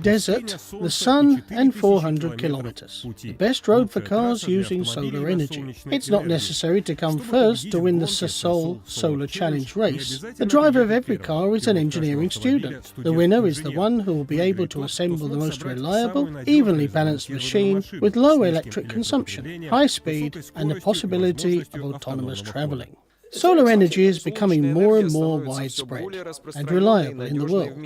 desert, the sun, and 400 kilometers. The best road for cars using solar energy. It's not necessary to come first to win the Seoul Solar Challenge race. The driver of every car is an engineering student. The winner is the one who will be able to assemble the most reliable, evenly balanced machine with low electric consumption, high speed, and the possibility of autonomous traveling. Solar energy is becoming more and more widespread and reliable in the world.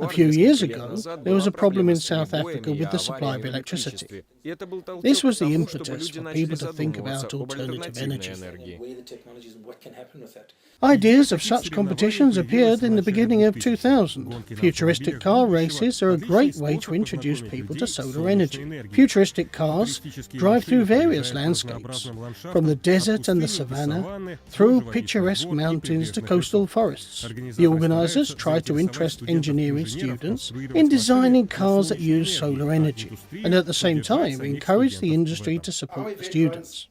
A few years ago, there was a problem in South Africa with the supply of electricity. This was the impetus for people to think about alternative energy. Ideas of such competitions appeared in the beginning of 2000. Futuristic car races are a great way to introduce people to solar energy. Futuristic cars drive through various landscapes, from the desert and the savannah, through picturesque mountains to coastal forests. The organizers try to interest engineering students in designing cars that use solar energy, and at the same time encourage the industry to support the students.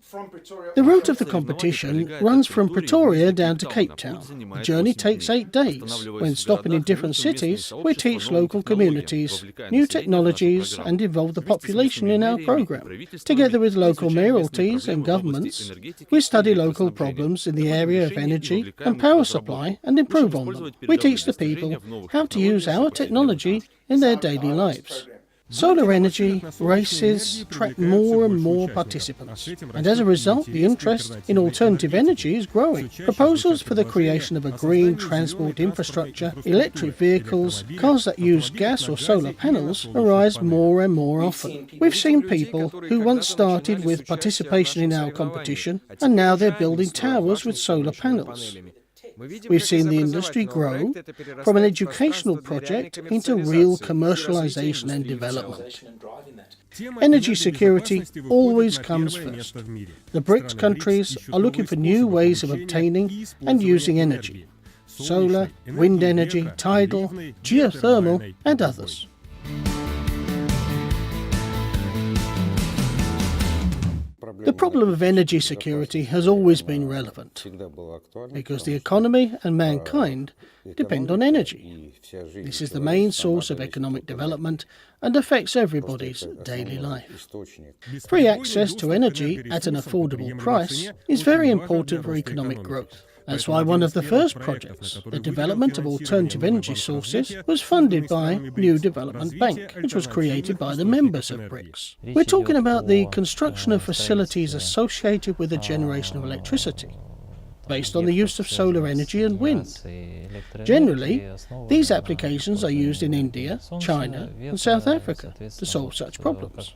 The route of the competition runs from Pretoria down to Cape Town. The journey takes 8 days. When stopping in different cities, we teach local communities new technologies and involve the population in our program. Together with local mayoralties and governments, we study local problems in the area of energy and power supply and improve on them. We teach the people how to use our technology in their daily lives. Solar energy races attract more and more participants, and as a result, the interest in alternative energy is growing. Proposals for the creation of a green transport infrastructure, electric vehicles, cars that use gas or solar panels arise more and more often. We've seen people who once started with participation in our competition, and now they're building towers with solar panels. We've seen the industry grow from an educational project into real commercialization and development. Energy security always comes first. The BRICS countries are looking for new ways of obtaining and using energy: solar, wind energy, tidal, geothermal, and others. The problem of energy security has always been relevant, because the economy and mankind depend on energy. This is the main source of economic development and affects everybody's daily life. Free access to energy at an affordable price is very important for economic growth. That's why one of the first projects, the development of alternative energy sources, was funded by New Development Bank, which was created by the members of BRICS. We're talking about the construction of facilities associated with the generation of electricity, based on the use of solar energy and wind. Generally, these applications are used in India, China, and South Africa to solve such problems.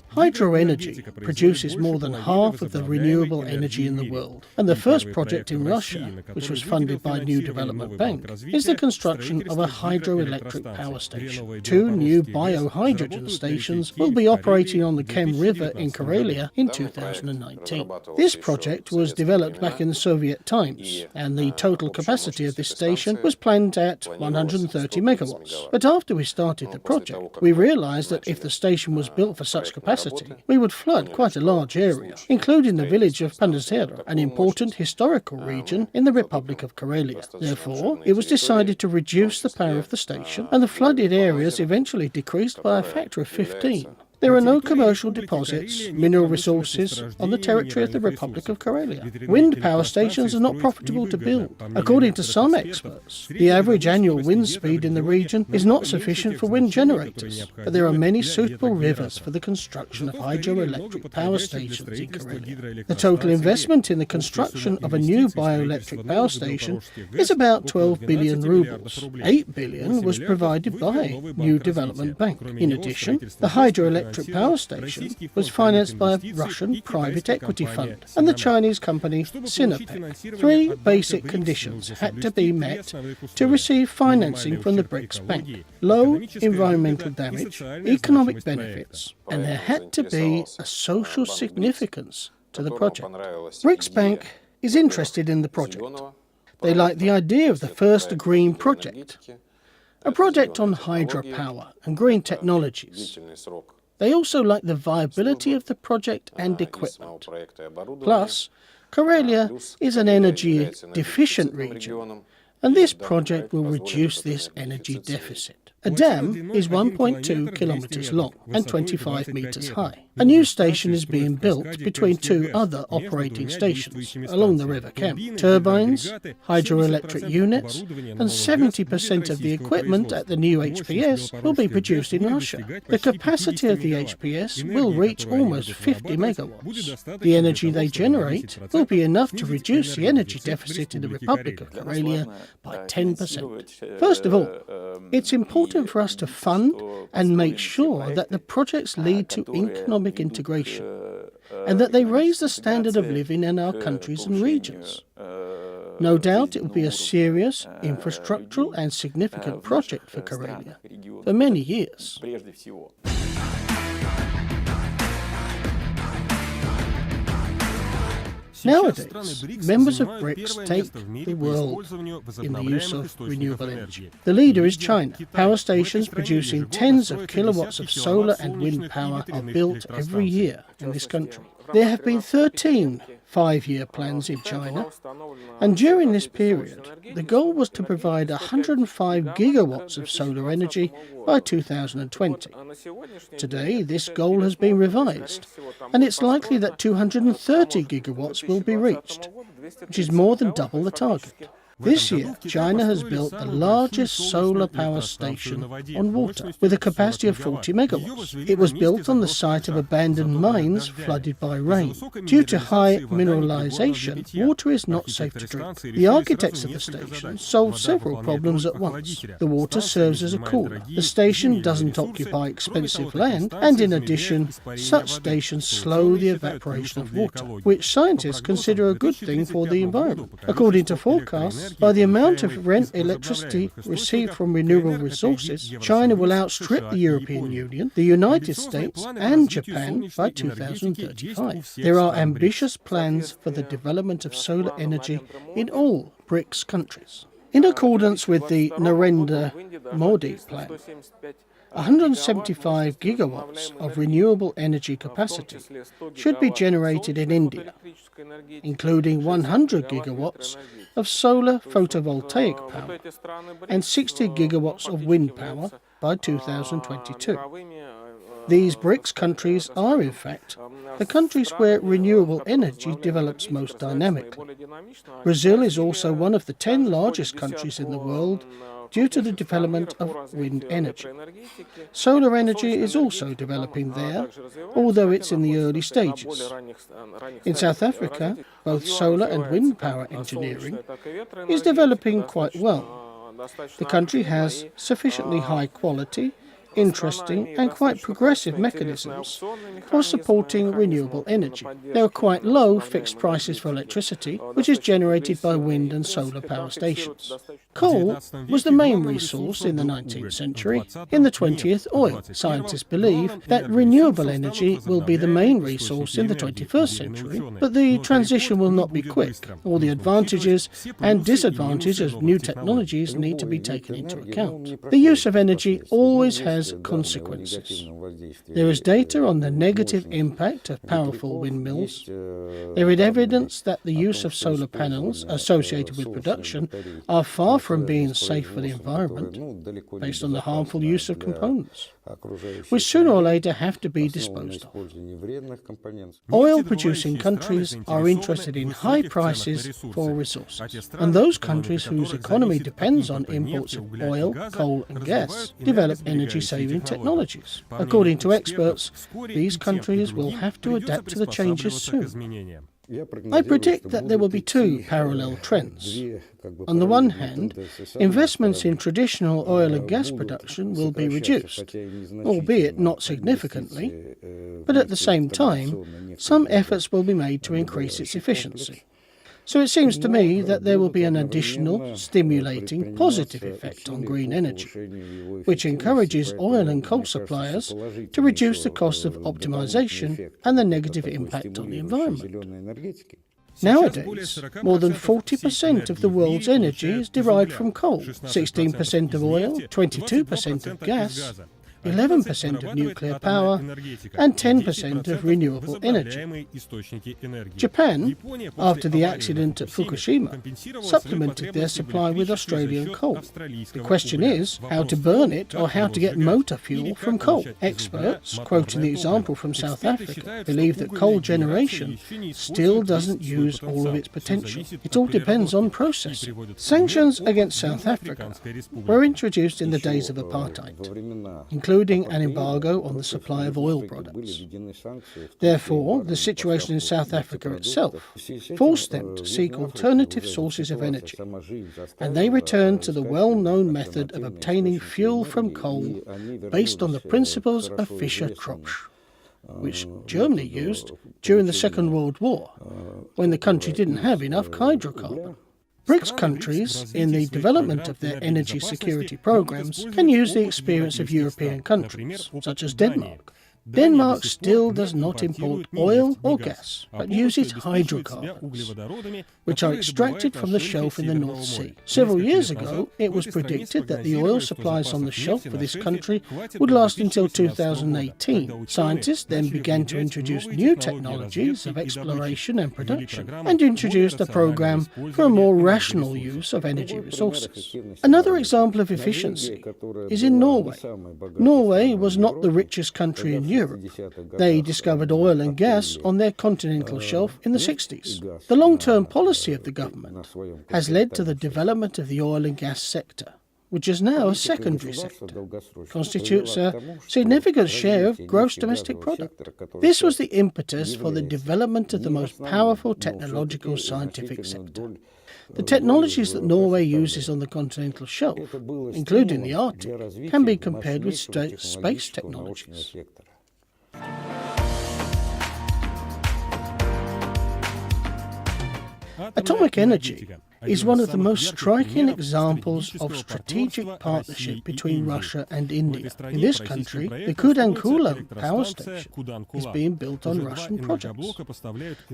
Hydro energy produces more than half of the renewable energy in the world, and the first project in Russia, which was funded by New Development Bank, is the construction of a hydroelectric power station. 2 new biohydrogen stations will be operating on the Kem River in Karelia in 2019. This project was developed back in the Soviet times, and the total capacity of this station was planned at 130 megawatts. But after we started the project, we realized that if the station was built for such capacity, we would flood quite a large area, including the village of Pandazero, an important historical region in the Republic of Karelia. Therefore, it was decided to reduce the power of the station, and the flooded areas eventually decreased by a factor of 15. There are no commercial deposits, mineral resources on the territory of the Republic of Karelia. Wind power stations are not profitable to build. According to some experts, the average annual wind speed in the region is not sufficient for wind generators, but there are many suitable rivers for the construction of hydroelectric power stations in Karelia. The total investment in the construction of a new bioelectric power station is about 12 billion rubles. 8 billion was provided by New Development Bank. In addition, the hydroelectric power station was financed by a Russian private equity fund and the Chinese company Sinopec. 3 basic conditions had to be met to receive financing from the BRICS Bank: low environmental damage, economic benefits, and there had to be a social significance to the project. BRICS Bank is interested in the project. They like the idea of the first green project, a project on hydropower and green technologies. They also like the viability of the project and equipment. Plus, Karelia is an energy-deficient region, and this project will reduce this energy deficit. A dam is 1.2 kilometers long and 25 meters high. A new station is being built between two other operating stations along the River Cam. Turbines, hydroelectric units, and 70% of the equipment at the new HPS will be produced in Russia. The capacity of the HPS will reach almost 50 megawatts. The energy they generate will be enough to reduce the energy deficit in the Republic of Karelia by 10%. First of all, it's important for us to fund and make sure that the projects lead to economic integration and that they raise the standard of living in our countries and regions. No doubt it will be a serious, infrastructural and significant project for Karelia for many years. Nowadays, members of BRICS take the world in the use of renewable energy. The leader is China. Power stations producing tens of kilowatts of solar and wind power are built every year in this country. There have been 13 five-year plans in China, and during this period, the goal was to provide 105 gigawatts of solar energy by 2020. Today, this goal has been revised, and it's likely that 230 gigawatts will be reached, which is more than double the target. This year, China has built the largest solar power station on water, with a capacity of 40 megawatts. It was built on the site of abandoned mines flooded by rain. Due to high mineralization, water is not safe to drink. The architects of the station solved several problems at once. The water serves as a cooler. The station doesn't occupy expensive land, and in addition, such stations slow the evaporation of water, which scientists consider a good thing for the environment. According to forecasts, by the amount of rent electricity received from renewable resources, China will outstrip the European Union, the United States and Japan by 2035. There are ambitious plans for the development of solar energy in all BRICS countries. In accordance with the Narendra Modi plan, 175 gigawatts of renewable energy capacity should be generated in India, including 100 gigawatts of solar photovoltaic power and 60 gigawatts of wind power by 2022. These BRICS countries are, in fact, the countries where renewable energy develops most dynamically. Brazil is also one of the 10 largest countries in the world due to the development of wind energy. Solar energy is also developing there, although it's in the early stages. In South Africa, both solar and wind power engineering is developing quite well. The country has sufficiently high quality, interesting and quite progressive mechanisms for supporting renewable energy. There are quite low fixed prices for electricity, which is generated by wind and solar power stations. Coal was the main resource in the 19th century. In the 20th, oil. Scientists believe that renewable energy will be the main resource in the 21st century, but the transition will not be quick. All the advantages and disadvantages of new technologies need to be taken into account. The use of energy always has consequences. There is data on the negative impact of powerful windmills. There is evidence that the use of solar panels associated with production are far from being safe for the environment, based on the harmful use of components, which sooner or later have to be disposed of. Oil-producing countries are interested in high prices for resources, and those countries whose economy depends on imports of oil, coal and gas develop energy-saving technologies. According to experts, these countries will have to adapt to the changes soon. I predict that there will be two parallel trends. On the one hand, investments in traditional oil and gas production will be reduced, albeit not significantly, but at the same time, some efforts will be made to increase its efficiency. So it seems to me that there will be an additional, stimulating, positive effect on green energy, which encourages oil and coal suppliers to reduce the cost of optimization and the negative impact on the environment. Nowadays, more than 40% of the world's energy is derived from coal, 16% of oil, 22% of gas, 11% of nuclear power, and 10% of renewable energy. Japan, after the accident at Fukushima, supplemented their supply with Australian coal. The question is how to burn it or how to get motor fuel from coal. Experts, quoting the example from South Africa, believe that coal generation still doesn't use all of its potential. It all depends on processing. Sanctions against South Africa were introduced in the days of apartheid, including an embargo on the supply of oil products. Therefore, the situation in South Africa itself forced them to seek alternative sources of energy, and they returned to the well-known method of obtaining fuel from coal based on the principles of Fischer-Tropsch, which Germany used during the Second World War, when the country didn't have enough hydrocarbon. BRICS countries, in the development of their energy security programs, can use the experience of European countries, such as Denmark. Denmark still does not import oil or gas, but uses hydrocarbons, which are extracted from the shelf in the North Sea. Several years ago, it was predicted that the oil supplies on the shelf for this country would last until 2018. Scientists then began to introduce new technologies of exploration and production, and introduced a program for a more rational use of energy resources. Another example of efficiency is in Norway. Norway was not the richest country in Europe. They discovered oil and gas on their continental shelf in the 60s. The long-term policy of the government has led to the development of the oil and gas sector, which is now a secondary sector, constitutes a significant share of gross domestic product. This was the impetus for the development of the most powerful technological scientific sector. The technologies that Norway uses on the continental shelf, including the Arctic, can be compared with space technologies. Atomic energy is one of the most striking examples of strategic partnership between Russia and India. In this country, the Kudankulam power station is being built on Russian projects.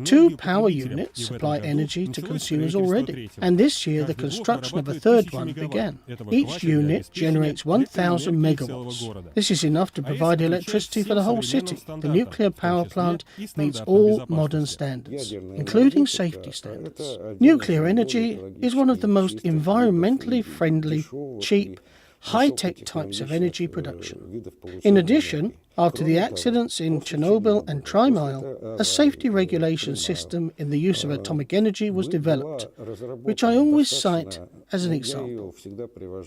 2 power units supply energy to consumers already, and this year the construction of a third one began. Each unit generates 1,000 megawatts. This is enough to provide electricity for the whole city. The nuclear power plant meets all modern standards, including safety standards. Nuclear energy is one of the most environmentally friendly, cheap, high-tech types of energy production. In addition, after the accidents in Chernobyl and Trimile, a safety regulation system in the use of atomic energy was developed, which I always cite as an example.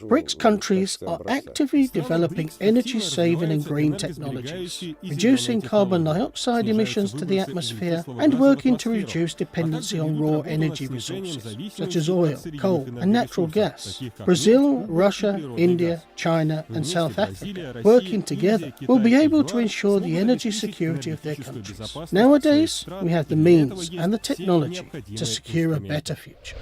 BRICS countries are actively developing energy-saving and green technologies, reducing carbon dioxide emissions to the atmosphere, and working to reduce dependency on raw energy resources, such as oil, coal, and natural gas. Brazil, Russia, India, China, and South Africa, working together, will be able to ensure the energy security of their countries. Nowadays, we have the means and the technology to secure a better future.